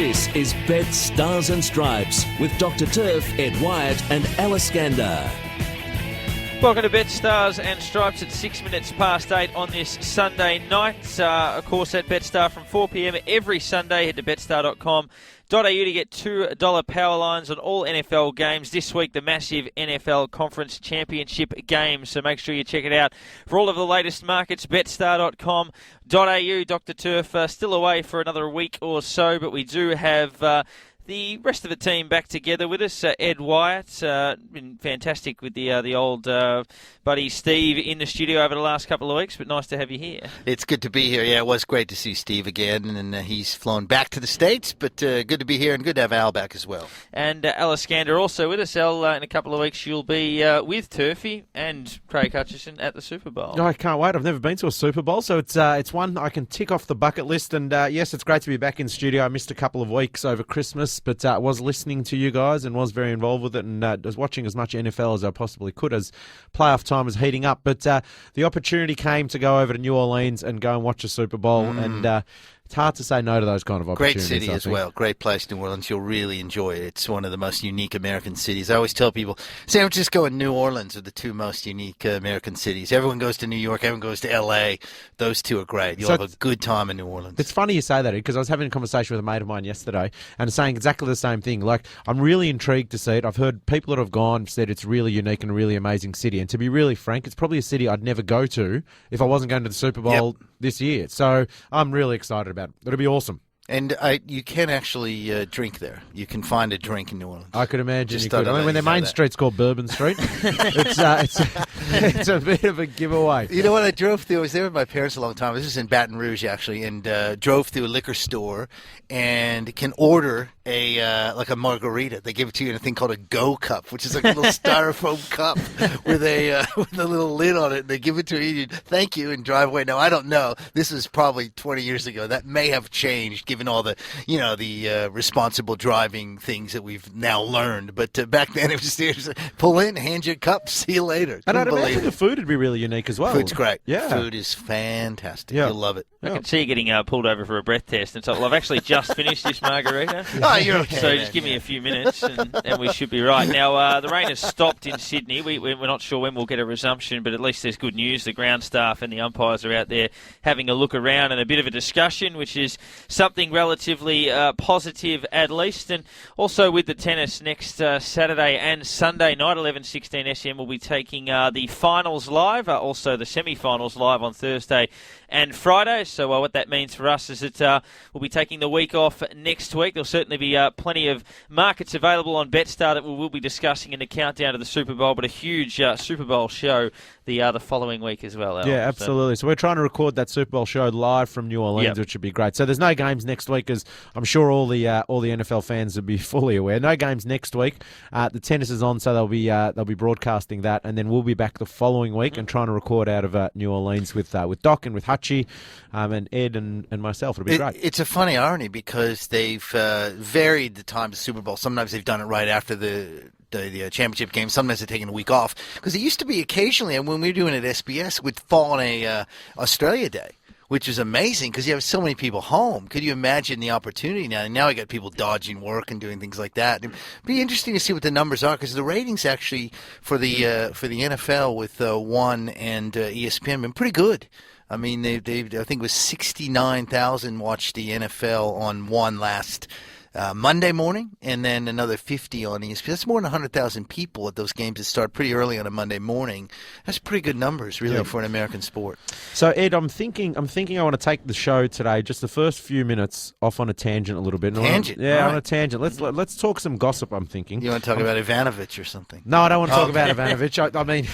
This is Betstars and Stripes with Dr. Turf, Ed Wyatt and Alice Gander. Welcome to Betstars and Stripes at 6 minutes past 8 on this Sunday night. Of course, at Betstar from 4 p.m. every Sunday. Head to betstar.com.au to get $2 power lines on all NFL games. This week, the massive NFL Conference Championship game. So make sure you check it out. For all of the latest markets, betstar.com.au. Dr. Turf still away for another week or so, but we do have the rest of the team back together with us. Ed Wyatt, been fantastic with the old buddy Steve in the studio over the last couple of weeks, but nice to have you here. It's good to be here. Yeah, it was great to see Steve again, and he's flown back to the States, but good to be here and good to have Al back as well. And Alice Gander also with us. Al, in a couple of weeks you'll be with Turfy and Craig Hutchison at the Super Bowl. Oh, I can't wait. I've never been to a Super Bowl, so it's one I can tick off the bucket list. And yes, it's great to be back in studio. I missed a couple of weeks over Christmas, but was listening to you guys and was very involved with it, and was watching as much NFL as I possibly could as playoff time was heating up. But the opportunity came to go over to New Orleans and go and watch a Super Bowl, and it's hard to say no to those kind of opportunities. Great city as well. Great place, New Orleans. You'll really enjoy it. It's one of the most unique American cities. I always tell people, San Francisco and New Orleans are the two most unique American cities. Everyone goes to New York. Everyone goes to L.A. Those two are great. You'll have a good time in New Orleans. It's funny you say that, because I was having a conversation with a mate of mine yesterday and saying exactly the same thing. Like, I'm really intrigued to see it. I've heard people that have gone said it's really unique and a really amazing city. And to be really frank, it's probably a city I'd never go to if I wasn't going to the Super Bowl this year. So I'm really excited about it. It'll be awesome. And you can actually drink there. You can find a drink in New Orleans. I could imagine you could. I mean, when their main street's called Bourbon Street, it's a bit of a giveaway. You know what? I drove through. I was there with my parents a long time. This is in Baton Rouge, actually, and drove through a liquor store and can order like a margarita. They give it to you in a thing called a Go Cup, which is like a little styrofoam cup with a little lid on it. They give it to you, thank you, and drive away. Now, I don't know. This was probably 20 years ago. That may have changed, given all the responsible driving things that we've now learned. But back then, it was just pull in, hand you a cup, see you later. And I'd imagine the food would be really unique as well. Food's great. Yeah. Food is fantastic. Yeah. You'll love it. I can see you getting pulled over for a breath test. And so, well, I've actually just finished this margarita. Oh, you're okay. So just give me a few minutes and we should be right. Now, the rain has stopped in Sydney. We're not sure when we'll get a resumption, but at least there's good news. The ground staff and the umpires are out there having a look around and a bit of a discussion, which is something relatively positive at least. And also with the tennis next Saturday and Sunday night, 11:16 SM will be taking the finals live, also the semi-finals live on Thursday and Friday. So what that means for us is that we'll be taking the week off next week. There'll certainly be plenty of markets available on Betstar that we will be discussing in the countdown to the Super Bowl, but a huge Super Bowl show the following week as well, Al. Yeah, absolutely. So we're trying to record that Super Bowl show live from New Orleans, which would be great. So there's no games next week, as I'm sure all the NFL fans will be fully aware. No games next week. The tennis is on, so they'll be broadcasting that, and then we'll be back the following week and trying to record out of New Orleans with Doc and with Hutchie and Ed and myself. It'll be great. It's a funny irony because they've varied the time of the Super Bowl. Sometimes they've done it right after the championship game. Sometimes they're taking a week off, because it used to be occasionally, and when we were doing it at SBS, it would fall on a Australia Day, which is amazing because you have so many people home. Could you imagine the opportunity now? And now I got people dodging work and doing things like that. It'd be interesting to see what the numbers are, because the ratings actually for the NFL with One and ESPN have been pretty good. I mean, I think it was 69,000 watched the NFL on One last Monday morning, and then another 50 on ESPN. That's more than 100,000 people at those games that start pretty early on a Monday morning. That's pretty good numbers, really, for an American sport. So, Ed, I'm thinking I want to take the show today, just the first few minutes, off on a tangent a little bit. Tangent? On a tangent. Let's talk some gossip, I'm thinking. You want to talk about Ivanovic or something? No, I don't want to talk about Ivanovic. I mean,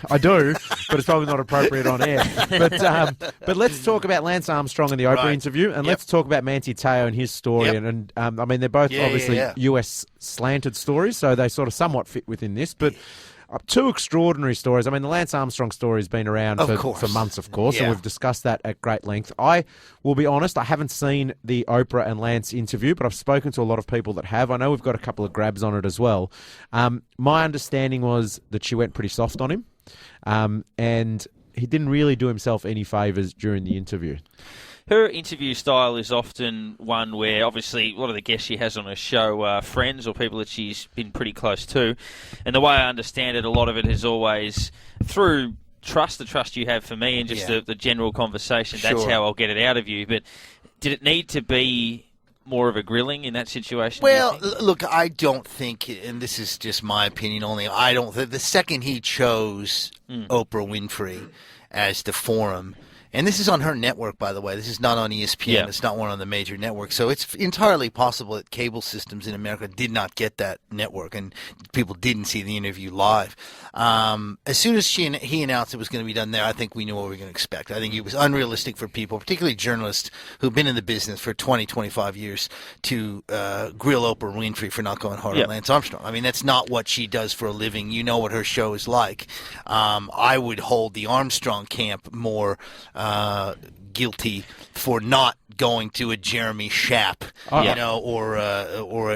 I do, but it's probably not appropriate on air. But let's talk about Lance Armstrong in the Oprah interview, and let's talk about Manti Te'o and his story. And I mean, they're both obviously US slanted stories, so they sort of somewhat fit within this. But two extraordinary stories. I mean, the Lance Armstrong story has been around for months, of course, and we've discussed that at great length. I will be honest, I haven't seen the Oprah and Lance interview, but I've spoken to a lot of people that have. I know we've got a couple of grabs on it as well. My understanding was that she went pretty soft on him, and he didn't really do himself any favours during the interview. Her interview style is often one where, obviously, a lot of the guests she has on her show are friends or people that she's been pretty close to. And the way I understand it, a lot of it is always through trust, the trust you have for me and just the general conversation. That's Sure. how I'll get it out of you. But did it need to be more of a grilling in that situation? Well, look, I don't think, and this is just my opinion only, I don't think the second he chose Oprah Winfrey as the forum, and this is on her network, by the way. This is not on ESPN. Yeah. It's not one on the major networks. So it's entirely possible that cable systems in America did not get that network, and people didn't see the interview live. As soon as he announced it was going to be done there, I think we knew what we were going to expect. I think it was unrealistic for people, particularly journalists who've been in the business for 20, 25 years, to grill Oprah Winfrey for not going hard on Lance Armstrong. I mean, that's not what she does for a living. You know what her show is like. I would hold the Armstrong camp more guilty for not going to a Jeremy Schaap, or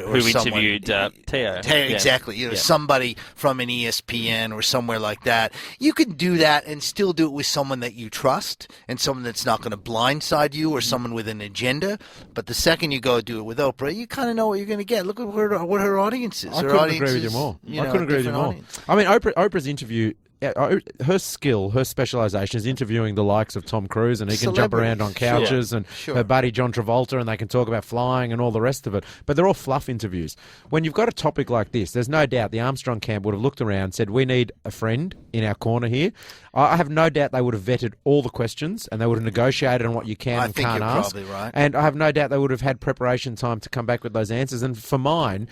who someone, interviewed Teo. Exactly, somebody from an ESPN or somewhere like that. You can do that and still do it with someone that you trust and someone that's not going to blindside you or someone with an agenda. But the second you go do it with Oprah, you kind of know what you're going to get. Look at what her audience is. I couldn't agree with you more. I mean, Oprah's interview, her skill, her specialisation is interviewing the likes of Tom Cruise, and he can jump around on couches, and her buddy John Travolta, and they can talk about flying and all the rest of it. But they're all fluff interviews. When you've got a topic like this, there's no doubt the Armstrong camp would have looked around and said, we need a friend in our corner here. I have no doubt they would have vetted all the questions, and they would have negotiated on what you can and can't ask. Probably right. And I have no doubt they would have had preparation time to come back with those answers. And for mine,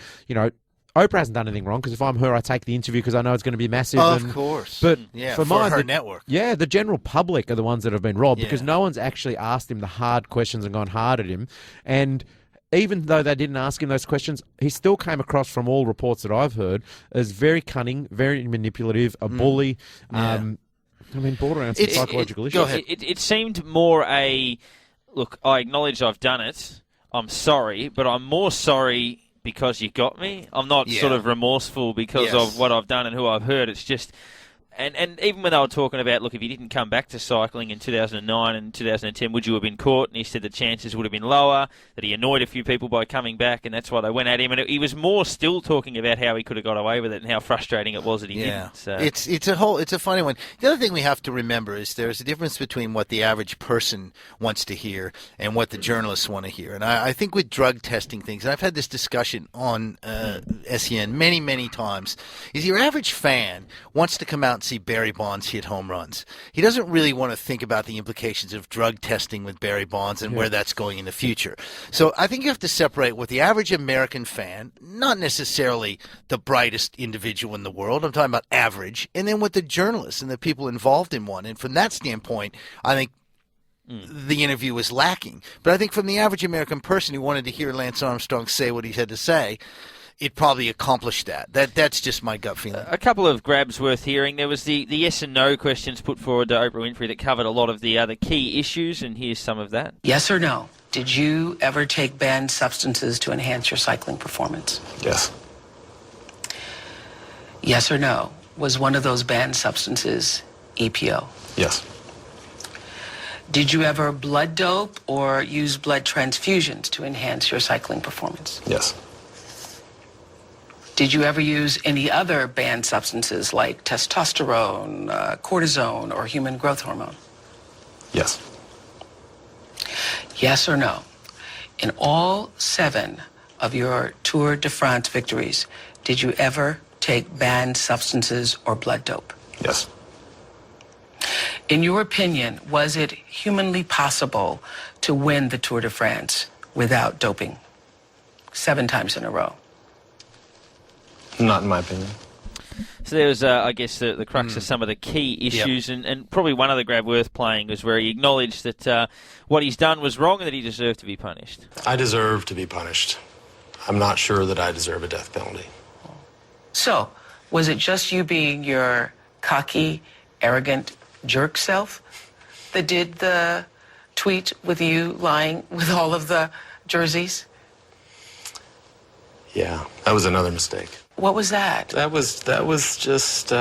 Oprah hasn't done anything wrong, because if I'm her, I take the interview because I know it's going to be massive. Of course. But for mine, her network. Yeah, the general public are the ones that have been robbed because no one's actually asked him the hard questions and gone hard at him. And even though they didn't ask him those questions, he still came across, from all reports that I've heard, as very cunning, very manipulative, a bully. Borderline some psychological issues. Go ahead. It seemed more look, I acknowledge I've done it. I'm sorry, but I'm more sorry because you got me. I'm not sort of remorseful because of what I've done and who I've hurt. It's just... And even when they were talking about, look, if you didn't come back to cycling in 2009 and 2010, would you have been caught? And he said the chances would have been lower, that he annoyed a few people by coming back, and that's why they went at him. And he was more still talking about how he could have got away with it and how frustrating it was that he didn't. So. It's a funny one. The other thing we have to remember is there's a difference between what the average person wants to hear and what the journalists want to hear. And I think with drug testing things, and I've had this discussion on SEN many, many times, is your average fan wants to come out and see Barry Bonds hit home runs. He doesn't really want to think about the implications of drug testing with Barry Bonds and where that's going in the future. So I think you have to separate what the average American fan, not necessarily the brightest individual in the world, I'm talking about average, and then what the journalists and the people involved in one. And from that standpoint, I think the interview was lacking. But I think from the average American person who wanted to hear Lance Armstrong say what he had to say, it probably accomplished that. That's just my gut feeling. A couple of grabs worth hearing. There was the yes and no questions put forward to Oprah Winfrey that covered a lot of the other key issues, and here's some of that. Yes or no? Did you ever take banned substances to enhance your cycling performance? Yes. Yes or no? Was one of those banned substances EPO? Yes. Did you ever blood dope or use blood transfusions to enhance your cycling performance? Yes. Did you ever use any other banned substances like testosterone, cortisone, or human growth hormone? Yes. Yes or no? In all 7 of your Tour de France victories, did you ever take banned substances or blood dope? Yes. In your opinion, was it humanly possible to win the Tour de France without doping 7 times in a row? Not in my opinion. So there was, I guess, the crux of some of the key issues, and probably one other grab worth playing was where he acknowledged that what he's done was wrong and that he deserved to be punished. I deserve to be punished. I'm not sure that I deserve a death penalty. So, was it just you being your cocky, arrogant jerk self that did the tweet with you lying with all of the jerseys? Yeah, that was another mistake. What was that? That was just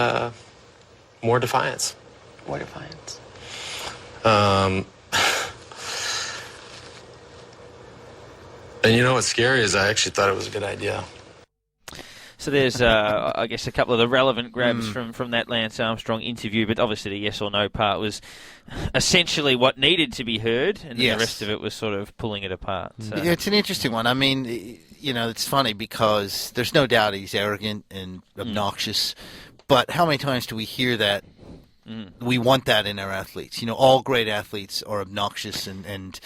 more defiance. War Defiance? And you know what's scary is I actually thought it was a good idea. So there's, I guess, a couple of the relevant grabs from that Lance Armstrong interview, but obviously the yes or no part was essentially what needed to be heard, and then the rest of it was sort of pulling it apart. So. Yeah, it's an interesting one. I mean, it's funny because there's no doubt he's arrogant and obnoxious, but how many times do we hear that? We want that in our athletes. All great athletes are obnoxious and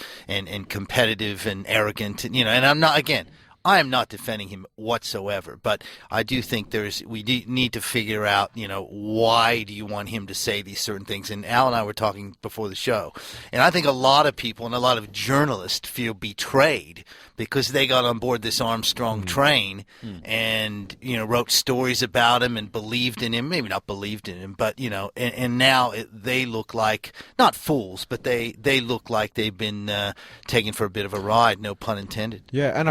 competitive and arrogant. And I'm not, again, I am not defending him whatsoever, but I do think we need to figure out, why do you want him to say these certain things? And Al and I were talking before the show, and I think a lot of people and a lot of journalists feel betrayed because they got on board this Armstrong train and, wrote stories about him and believed in him, maybe not believed in him, but, and now they look like, not fools, but they look like they've been taken for a bit of a ride, no pun intended. Yeah, and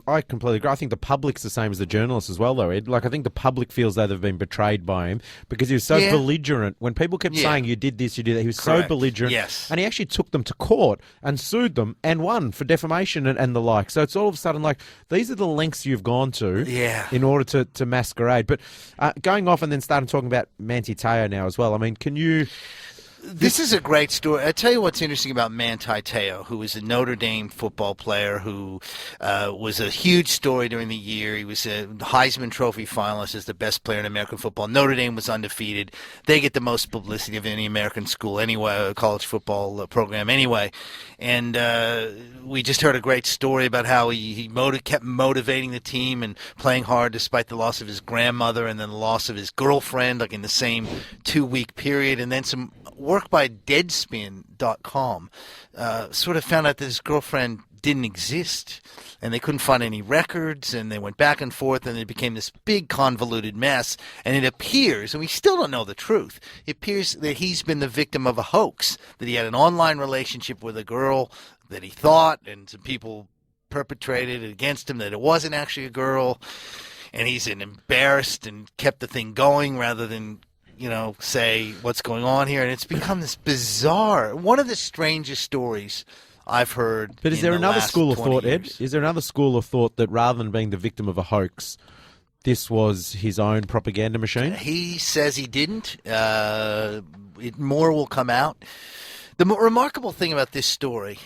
I completely agree. I think the public's the same as the journalists as well, though, Ed. Like, I think the public feels that they've been betrayed by him because he was so belligerent. When people kept saying, you did this, you did that, he was so belligerent. Yes. And he actually took them to court and sued them and won for defamation and the like. So it's all of a sudden like, these are the lengths you've gone to in order to masquerade. But going off and then starting talking about Manti Te'o now as well, I mean, can you... This is a great story. I tell you what's interesting about Manti Te'o, who is a Notre Dame football player who was a huge story during the year. He was a Heisman Trophy finalist as the best player in American football. Notre Dame was undefeated. They get the most publicity of any American school anyway, college football program anyway. And we just heard a great story about how he kept motivating the team and playing hard despite the loss of his grandmother and then the loss of his girlfriend, like in the same 2-week period. And then some work by Deadspin.com sort of found out that his girlfriend didn't exist, and they couldn't find any records, and they went back and forth, and it became this big convoluted mess. And it appears, and we still don't know the truth, it appears that he's been the victim of a hoax, that he had an online relationship with a girl that he thought, and some people perpetrated it against him, that it wasn't actually a girl, and he's embarrassed and kept the thing going rather than say what's going on here. And it's become this bizarre, one of the strangest stories I've heard. But is there another school of thought, Ed? Is there another school of thought that rather than being the victim of a hoax, this was his own propaganda machine? He says he didn't. More will come out. The remarkable thing about this story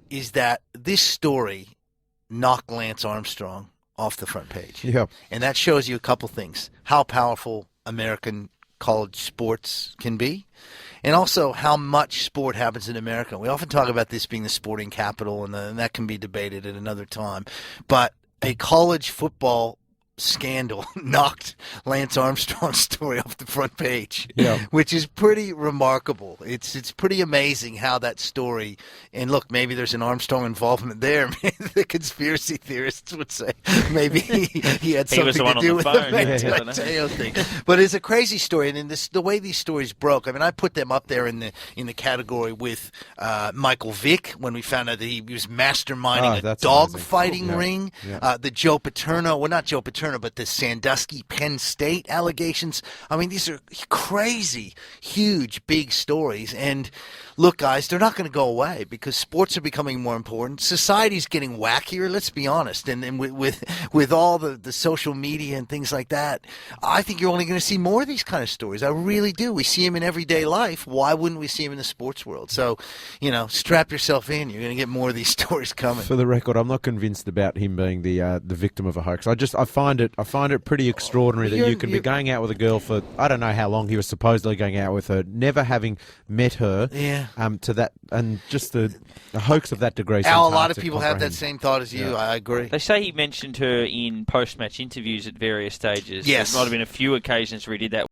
is that this story knocked Lance Armstrong off the front page. Yeah. And that shows you a couple things. How powerful American college sports can be, and also how much sport happens in America. We often talk about this being the sporting capital, and that can be debated at another time. But a college football scandal knocked Lance Armstrong's story off the front page, which is pretty remarkable. It's pretty amazing how that story, and look, maybe there's an Armstrong involvement there. The conspiracy theorists would say maybe he had something to do with the Te'o thing. But it's a crazy story, and the way these stories broke, I mean, I put them up there in the category with Michael Vick when we found out that he was masterminding a dog-fighting ring. The Joe Paterno, well, not Joe Paterno, but the Sandusky Penn State allegations. I mean, these are crazy, huge, big stories. And look, guys, they're not going to go away because sports are becoming more important. Society's getting wackier, let's be honest. And then with all the social media and things like that, I think you're only going to see more of these kind of stories. I really do. We see them in everyday life. Why wouldn't we see them in the sports world? So, strap yourself in. You're going to get more of these stories coming. For the record, I'm not convinced about him being the victim of a hoax. I find it pretty extraordinary that you can be going out with a girl for, I don't know how long he was supposedly going out with her, never having met her, to that, and just the hoax of that degree. Al, a lot of people have that same thought as you. I agree. They say he mentioned her in post-match interviews at various stages. Yes. There might have been a few occasions where he did that.